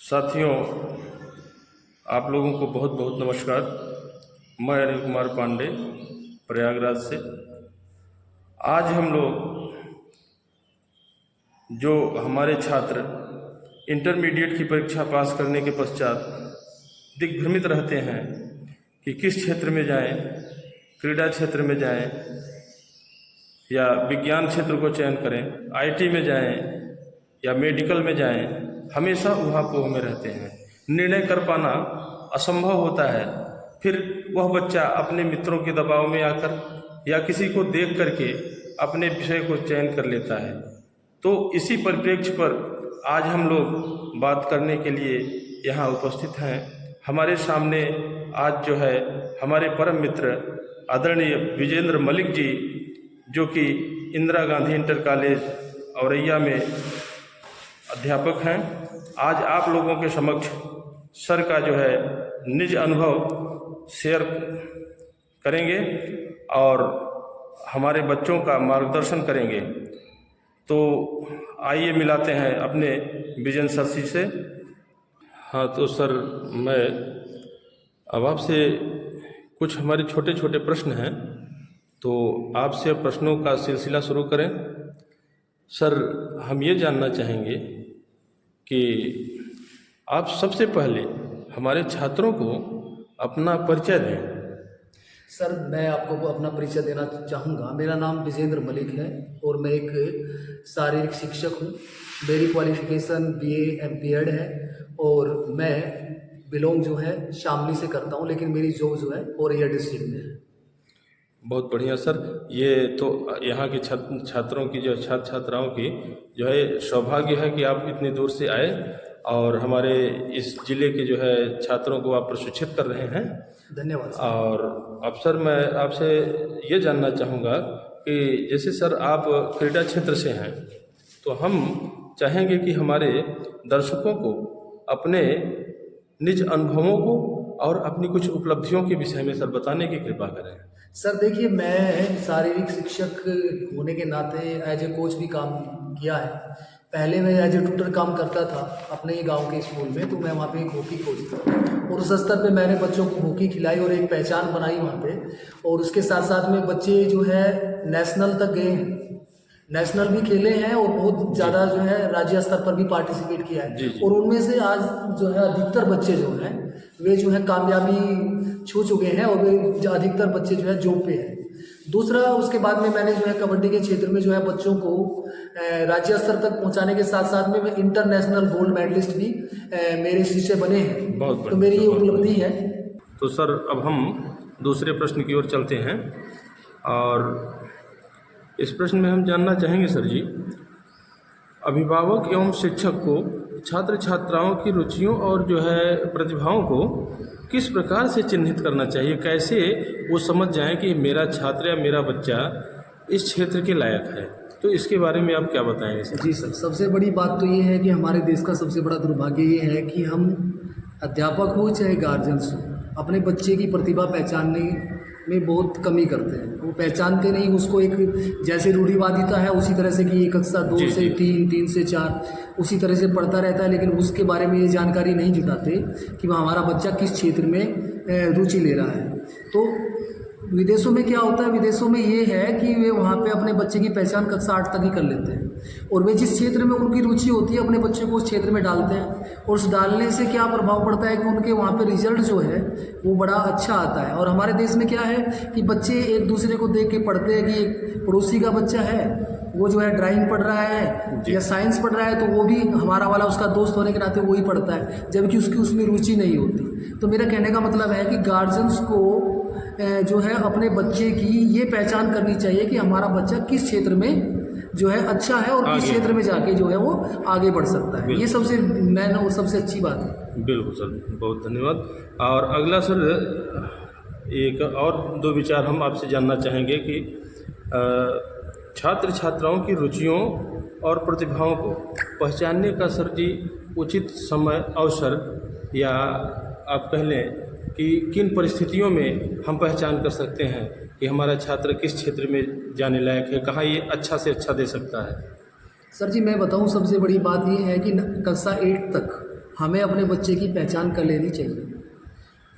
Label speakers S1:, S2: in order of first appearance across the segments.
S1: साथियों, आप लोगों को बहुत बहुत नमस्कार। मैं अनिल कुमार पांडे प्रयागराज से। आज हम लोग जो हमारे छात्र इंटरमीडिएट की परीक्षा पास करने के पश्चात दिग्भ्रमित रहते हैं कि किस क्षेत्र में जाएं, क्रीड़ा क्षेत्र में जाएं या विज्ञान क्षेत्र को चयन करें, आईटी में जाएं या मेडिकल में जाएं, हमेशा ऊहापोह में रहते हैं। निर्णय कर पाना असंभव होता है। फिर वह बच्चा अपने मित्रों के दबाव में आकर या किसी को देख करके अपने विषय को चयन कर लेता है। तो इसी परिप्रेक्ष्य पर आज हम लोग बात करने के लिए यहाँ उपस्थित हैं। हमारे सामने आज जो है हमारे परम मित्र आदरणीय विजेंद्र मलिक जी, जो कि इंदिरा गांधी इंटर कॉलेज औरैया में अध्यापक हैं। आज आप लोगों के समक्ष सर का जो है निज अनुभव शेयर करेंगे और हमारे बच्चों का मार्गदर्शन करेंगे। तो आइए मिलाते हैं अपने विजन सर जी से। हाँ, तो सर मैं अब आपसे कुछ हमारे छोटे छोटे प्रश्न हैं, तो आपसे प्रश्नों का सिलसिला शुरू करें। सर, हम ये जानना चाहेंगे कि आप सबसे पहले हमारे छात्रों को अपना परिचय दें।
S2: सर, मैं आपको अपना परिचय देना चाहूँगा। मेरा नाम विजेंद्र मलिक है और मैं एक शारीरिक शिक्षक हूँ। मेरी क्वालिफ़िकेशन BA MPEd है और मैं बिलोंग जो है शामली से करता हूँ, लेकिन मेरी जॉब जो है औरैया डिस्ट्रिक्ट में है।
S1: बहुत बढ़िया सर। ये तो यहाँ के छात्रों की जो छात्र छात्राओं की जो है सौभाग्य है कि आप इतनी दूर से आए और हमारे इस जिले के जो है छात्रों को आप प्रशिक्षित कर रहे हैं।
S2: धन्यवाद सर।
S1: और अब सर मैं आपसे ये जानना चाहूँगा कि जैसे सर आप क्रीड़ा क्षेत्र से हैं, तो हम चाहेंगे कि हमारे दर्शकों को अपने निज अनुभवों को और अपनी कुछ उपलब्धियों के विषय में सर बताने की कृपा करें।
S2: सर देखिए, मैं शारीरिक शिक्षक होने के नाते एज ए कोच भी काम किया है। पहले मैं एज ए ट्यूटर काम करता था अपने ही गांव के स्कूल में, तो मैं वहाँ पे एक हॉकी कोच था और उस स्तर पे मैंने बच्चों को हॉकी खिलाई और एक पहचान बनाई वहाँ पे। और उसके साथ साथ में बच्चे जो है नेशनल तक गए हैं, नेशनल भी खेले हैं और बहुत ज़्यादा जो है राज्य स्तर पर भी पार्टिसिपेट किया है। और उनमें से आज जो है अधिकतर बच्चे जो हैं वे जो है कामयाबी छू चुके हैं और वे अधिकतर बच्चे जो है जॉब पे हैं। दूसरा, उसके बाद में मैंने जो है कबड्डी के क्षेत्र में जो है बच्चों को राज्य स्तर तक पहुंचाने के साथ साथ में इंटरनेशनल गोल्ड मेडलिस्ट भी मेरे शिष्य बने हैं। तो मेरी ये उपलब्धि है।
S1: तो सर अब हम दूसरे प्रश्न की ओर चलते हैं और इस प्रश्न में हम जानना चाहेंगे सर जी, अभिभावक एवं शिक्षक को छात्र छात्राओं की रुचियों और जो है प्रतिभाओं को किस प्रकार से चिन्हित करना चाहिए? कैसे वो समझ जाएं कि मेरा छात्र या मेरा बच्चा इस क्षेत्र के लायक है? तो इसके बारे में आप क्या बताएंगे सर?
S2: जी सर, सबसे बड़ी बात तो ये है कि हमारे देश का सबसे बड़ा दुर्भाग्य ये है कि हम अध्यापक हो चाहे गार्जियंस हो, अपने बच्चे की प्रतिभा पहचानने में बहुत कमी करते हैं। वो पहचानते नहीं, उसको एक जैसे रूढ़िवादिता है उसी तरह से कि ये कक्षा 2 से 3, 3 से 4 उसी तरह से पढ़ता रहता है, लेकिन उसके बारे में ये जानकारी नहीं जुटाते कि वह हमारा बच्चा किस क्षेत्र में रुचि ले रहा है। तो विदेशों में क्या होता है, विदेशों में ये है कि वे वहाँ पे अपने बच्चे की पहचान कक्षा 8 तक ही कर लेते हैं और वे जिस क्षेत्र में उनकी रुचि होती है अपने बच्चे को उस क्षेत्र में डालते हैं और उस डालने से क्या प्रभाव पड़ता है कि उनके वहाँ पे रिजल्ट जो है वो बड़ा अच्छा आता है। और हमारे देश में क्या है कि बच्चे एक दूसरे को देख के पढ़ते हैं कि एक पड़ोसी का बच्चा है, वो जो है ड्राइंग पढ़ रहा है या साइंस पढ़ रहा है, तो वो भी हमारा वाला उसका दोस्त होने के नाते वो ही पढ़ता है, जबकि उसकी उसमें रुचि नहीं होती। तो मेरा कहने का मतलब है कि गार्जियंस को जो है अपने बच्चे की ये पहचान करनी चाहिए कि हमारा बच्चा किस क्षेत्र में जो है अच्छा है और किस क्षेत्र में जाके जो है वो आगे बढ़ सकता है। ये सबसे मेन और सबसे अच्छी बात है।
S1: बिल्कुल सर, बहुत धन्यवाद। और अगला सर, एक और 2 विचार हम आपसे जानना चाहेंगे कि छात्र छात्राओं की रुचियों और प्रतिभाओं को पहचानने का सर जी उचित समय, अवसर, या आप कह लें कि किन परिस्थितियों में हम पहचान कर सकते हैं कि हमारा छात्र किस क्षेत्र में जाने लायक है, कहाँ ये अच्छा से अच्छा दे सकता है?
S2: सर जी, मैं बताऊं, सबसे बड़ी बात ये है कि कक्षा 8 तक हमें अपने बच्चे की पहचान कर लेनी चाहिए।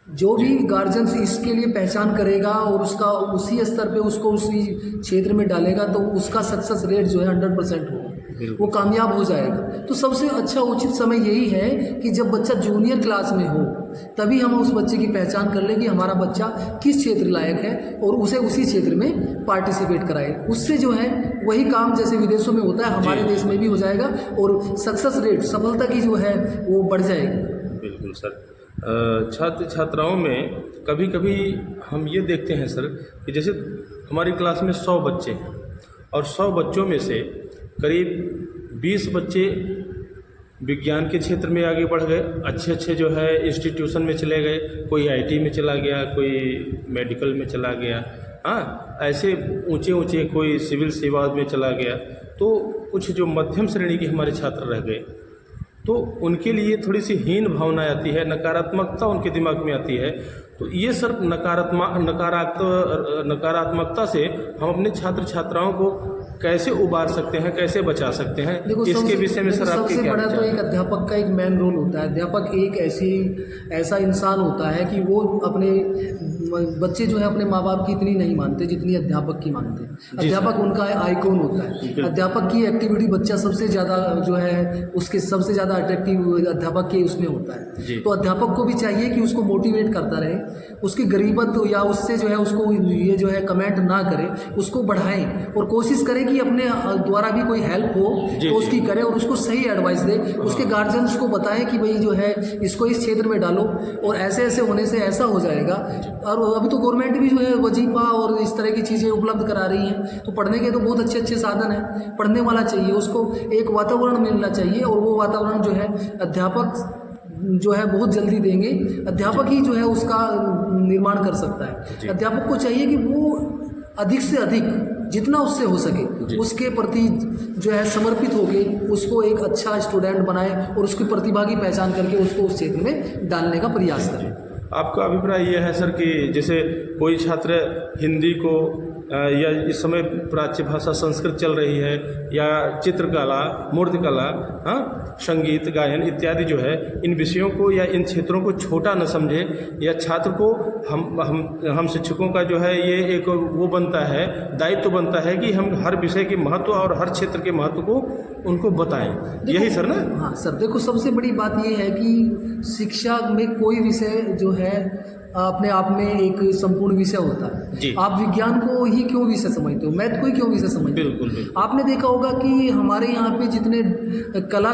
S2: जो भी गार्जियंस इसके लिए पहचान करेगा और उसका उसी स्तर पे उसको उसी क्षेत्र में डालेगा तो उसका सक्सेस रेट जो है 100% होगा, वो कामयाब हो जाएगा। तो सबसे अच्छा उचित समय यही है कि जब बच्चा जूनियर क्लास में हो तभी हम उस बच्चे की पहचान कर लें कि हमारा बच्चा किस क्षेत्र लायक है और उसे उसी क्षेत्र में पार्टिसिपेट कराए। उससे जो है वही काम जैसे विदेशों में होता है हमारे देश में भी हो जाएगा और सक्सेस रेट, सफलता की जो है वो बढ़ जाएगी।
S1: बिल्कुल सर। छात्र छात्राओं में कभी कभी हम ये देखते हैं सर कि जैसे हमारी क्लास में 100 बच्चे हैं और 100 बच्चों में से करीब 20 बच्चे विज्ञान के क्षेत्र में आगे बढ़ गए, अच्छे अच्छे जो है इंस्टीट्यूशन में चले गए, कोई आईटी में चला गया, कोई मेडिकल में चला गया, हाँ ऐसे ऊंचे ऊंचे कोई सिविल सेवा में चला गया। तो कुछ जो मध्यम श्रेणी के हमारे छात्र रह गए तो उनके लिए थोड़ी सी हीन भावना आती है, नकारात्मकता उनके दिमाग में आती है। तो ये सर नकारात्मकता से हम अपने छात्र छात्राओं को कैसे उबार सकते हैं, कैसे बचा सकते हैं, इसके विषय में सर आपके क्या
S2: सबसे बड़ा तो एक अध्यापक का एक मेन रोल होता है। अध्यापक एक ऐसा इंसान होता है कि वो अपने बच्चे जो है अपने माँ बाप की इतनी नहीं मानते जितनी अध्यापक की मानते हैं। अध्यापक उनका आइकॉन होता है। अध्यापक की एक्टिविटी बच्चा सबसे ज़्यादा जो है उसके सबसे ज़्यादा अट्रैक्टिव अध्यापक के उसमें होता है। तो अध्यापक को भी चाहिए कि उसको मोटिवेट करता रहे, उसकी गरीबत या उससे जो है उसको ये जो है कमेंट ना करे, उसको बढ़ाएं और कोशिश करें कि अपने द्वारा भी कोई हेल्प हो तो उसकी करे और उसको सही एडवाइस दे। उसके गार्जियंस को बताएं कि भाई जो है इसको इस क्षेत्र में डालो और ऐसे ऐसे होने से ऐसा हो जाएगा। और अभी तो गवर्नमेंट भी जो है वजीफा और इस तरह की चीज़ें उपलब्ध करा रही हैं, तो पढ़ने के तो बहुत अच्छे अच्छे साधन हैं। पढ़ने वाला चाहिए, उसको एक वातावरण मिलना चाहिए और वो वातावरण जो है अध्यापक जो है बहुत जल्दी देंगे। अध्यापक ही जो है उसका निर्माण कर सकता है। अध्यापक को चाहिए कि वो अधिक से अधिक जितना उससे हो सके उसके प्रति जो है समर्पित होके उसको एक अच्छा स्टूडेंट बनाए और उसकी प्रतिभा की पहचान करके उसको उस क्षेत्र में डालने का प्रयास करें।
S1: आपका अभिप्राय यह है सर कि जैसे कोई छात्र हिंदी को या इस समय प्राच्य भाषा संस्कृत चल रही है या चित्रकला, मूर्तिकला, हाँ संगीत, गायन इत्यादि जो है इन विषयों को या इन क्षेत्रों को छोटा न समझे, या छात्र को हम शिक्षकों का जो है ये एक वो बनता है, दायित्व बनता है कि हम हर विषय के महत्व और हर क्षेत्र के महत्व को उनको बताएं। यही सर ना?
S2: हाँ सर, देखो सबसे बड़ी बात ये है कि शिक्षा में कोई विषय जो है अपने आप में एक संपूर्ण विषय होता है। आप विज्ञान को ही क्यों विषय समझते हो, मैथ को ही क्यों विषय समझते हो?
S1: बिल्कुल।
S2: आपने देखा होगा कि हमारे यहाँ पे जितने कला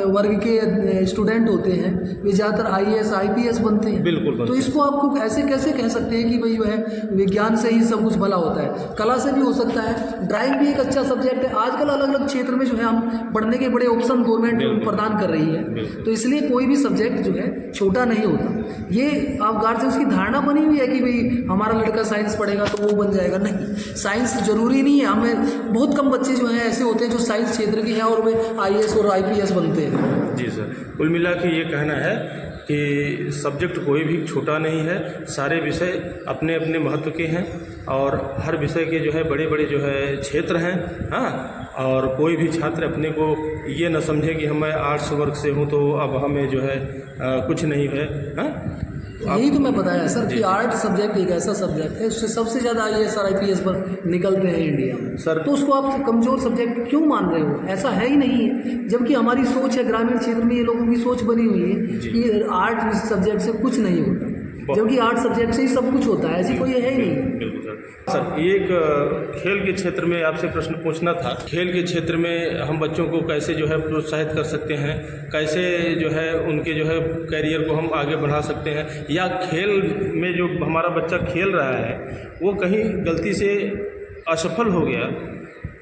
S2: वर्ग के स्टूडेंट होते हैं वे ज़्यादातर IAS IPS बनते हैं।
S1: बिल्कुल।
S2: तो इसको आपको ऐसे कैसे कह सकते हैं कि भाई जो है विज्ञान से ही सब कुछ भला होता है? कला से भी हो सकता है, ड्राइंग भी एक अच्छा सब्जेक्ट है। आजकल अलग अलग क्षेत्र में जो है हम पढ़ने के बड़े ऑप्शन गवर्नमेंट प्रदान कर रही है। तो इसलिए कोई भी सब्जेक्ट जो है छोटा नहीं होता। ये आप गार्जियंस की धारणा बनी हुई है कि भाई हमारा लड़का साइंस पढ़ेगा तो वो बन जाएगा। नहीं, साइंस जरूरी नहीं है। हमें बहुत कम बच्चे जो हैं ऐसे होते हैं जो साइंस क्षेत्र के हैं और वे IAS और IPS बनते हैं।
S1: जी सर, कुल मिला के ये कहना है कि सब्जेक्ट कोई भी छोटा नहीं है, सारे विषय अपने अपने महत्व के हैं और हर विषय के जो है बड़े बड़े जो है क्षेत्र हैं। हाँ, और कोई भी छात्र अपने को ये न समझे कि मैं आर्ट्स वर्ग से हूँ तो अब हमें जो है कुछ नहीं है। हाँ,
S2: यही तो मैं बताया सर कि आर्ट सब्जेक्ट एक ऐसा सब्जेक्ट है उससे सबसे ज़्यादा IAS और IPS पर निकलते हैं इंडिया में
S1: सर।
S2: तो उसको आप कमज़ोर सब्जेक्ट क्यों मान रहे हो? ऐसा है ही नहीं है। जबकि हमारी सोच है, ग्रामीण क्षेत्र में ये लोगों की सोच बनी हुई है कि आर्ट सब्जेक्ट से कुछ नहीं होता, जबकि आर्ट सब्जेक्ट से ही सब कुछ होता है। ऐसी कोई है ही नहीं।
S1: बिल्कुल सर, एक खेल के क्षेत्र में आपसे प्रश्न पूछना था। खेल के क्षेत्र में हम बच्चों को कैसे जो है प्रोत्साहित कर सकते हैं, कैसे जो है उनके जो है कैरियर को हम आगे बढ़ा सकते हैं, या खेल में जो हमारा बच्चा खेल रहा है वो कहीं गलती से असफल हो गया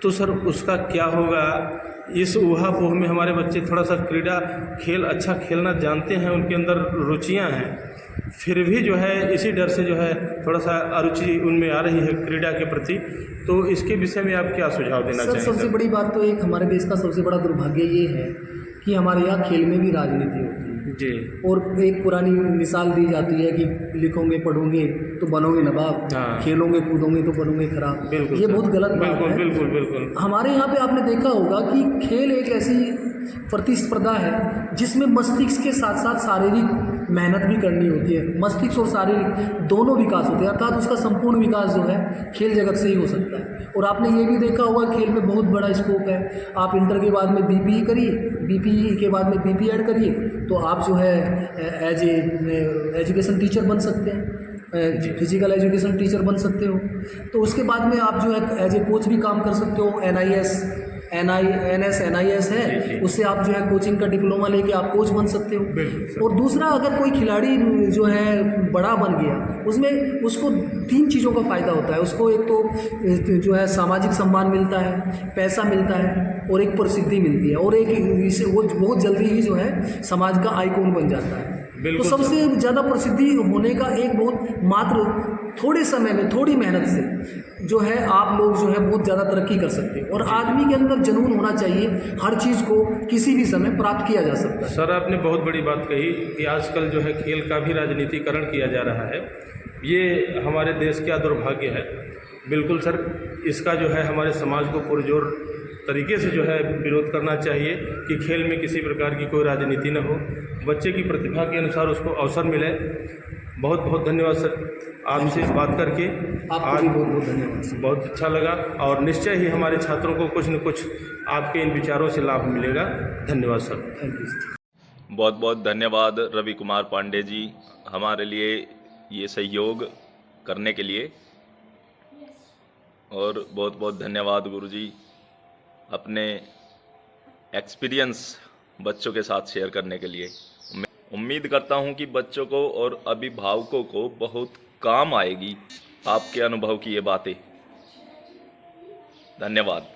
S1: तो सर उसका क्या होगा? इस ऊहापोह में हमारे बच्चे थोड़ा सा क्रीड़ा खेल अच्छा खेलना जानते हैं, उनके अंदर रुचियां हैं, फिर भी जो है इसी डर से जो है थोड़ा सा अरुचि उनमें आ रही है क्रीड़ा के प्रति। तो इसके विषय में आप क्या सुझाव देना चाहेंगे?
S2: सबसे बड़ी बात तो एक हमारे देश का सबसे बड़ा दुर्भाग्य ये है कि हमारे यहाँ खेल में भी राजनीति होती है
S1: जी।
S2: और एक पुरानी मिसाल दी जाती है कि लिखोगे पढ़ोगे तो बनोगे नवाब, खेलोगे कूदोगे तो बनोगे खराब। ये बहुत गलत बात है।
S1: बिल्कुल।
S2: हमारे यहाँ पे आपने देखा होगा कि खेल एक ऐसी प्रतिस्पर्धा है जिसमें मस्तिष्क के साथ साथ शारीरिक मेहनत भी करनी होती है। मस्तिष्क और शारीरिक दोनों विकास होते हैं, अर्थात उसका संपूर्ण विकास जो है खेल जगत से ही हो सकता है। और आपने ये भी देखा होगा खेल में बहुत बड़ा स्कोप है। आप इंटर के बाद में बीपीई करिए, बीपीई के बाद में बीपीएड करिए तो आप जो है एज एजुकेशन टीचर बन सकते हैं, फिजिकल एजुकेशन टीचर बन सकते हो। तो उसके बाद में आप जो है एज ए कोच भी काम कर सकते हो। NIS है, उससे आप जो है कोचिंग का डिप्लोमा लेके आप कोच बन सकते हो। और दूसरा, अगर कोई खिलाड़ी जो है बड़ा बन गया, उसमें उसको 3 चीज़ों का फ़ायदा होता है। उसको एक तो जो है सामाजिक सम्मान मिलता है, पैसा मिलता है और एक प्रसिद्धि मिलती है, और एक वो बहुत जल्दी ही जो है समाज का आइकॉन बन जाता है। तो सबसे ज़्यादा प्रसिद्धि होने का एक बहुत मात्र थोड़े समय में, थोड़ी मेहनत से जो है आप लोग जो है बहुत ज़्यादा तरक्की कर सकते हैं। और आदमी के अंदर जुनून होना चाहिए, हर चीज़ को किसी भी समय प्राप्त किया जा सकता है।
S1: सर, आपने बहुत बड़ी बात कही कि आजकल जो है खेल का भी राजनीतिकरण किया जा रहा है। ये हमारे देश का दुर्भाग्य है। बिल्कुल सर, इसका जो है हमारे समाज को पुरजोर तरीके से जो है विरोध करना चाहिए कि खेल में किसी प्रकार की कोई राजनीति न हो, बच्चे की प्रतिभा के अनुसार उसको अवसर मिले। बहुत बहुत धन्यवाद सर, आपसे इस बात करके
S2: आपको भी बहुत बहुत धन्यवाद।
S1: बहुत अच्छा लगा, और निश्चय ही हमारे छात्रों को कुछ न कुछ आपके इन विचारों से लाभ मिलेगा। धन्यवाद सर।
S2: Thank you.
S3: बहुत बहुत धन्यवाद रवि कुमार पांडे जी, हमारे लिए ये सहयोग करने के लिए। और बहुत बहुत धन्यवाद गुरुजी, अपने एक्सपीरियंस बच्चों के साथ शेयर करने के लिए। मैं उम्मीद करता हूं कि बच्चों को और अभिभावकों को बहुत काम आएगी आपके अनुभव की ये बातें। धन्यवाद।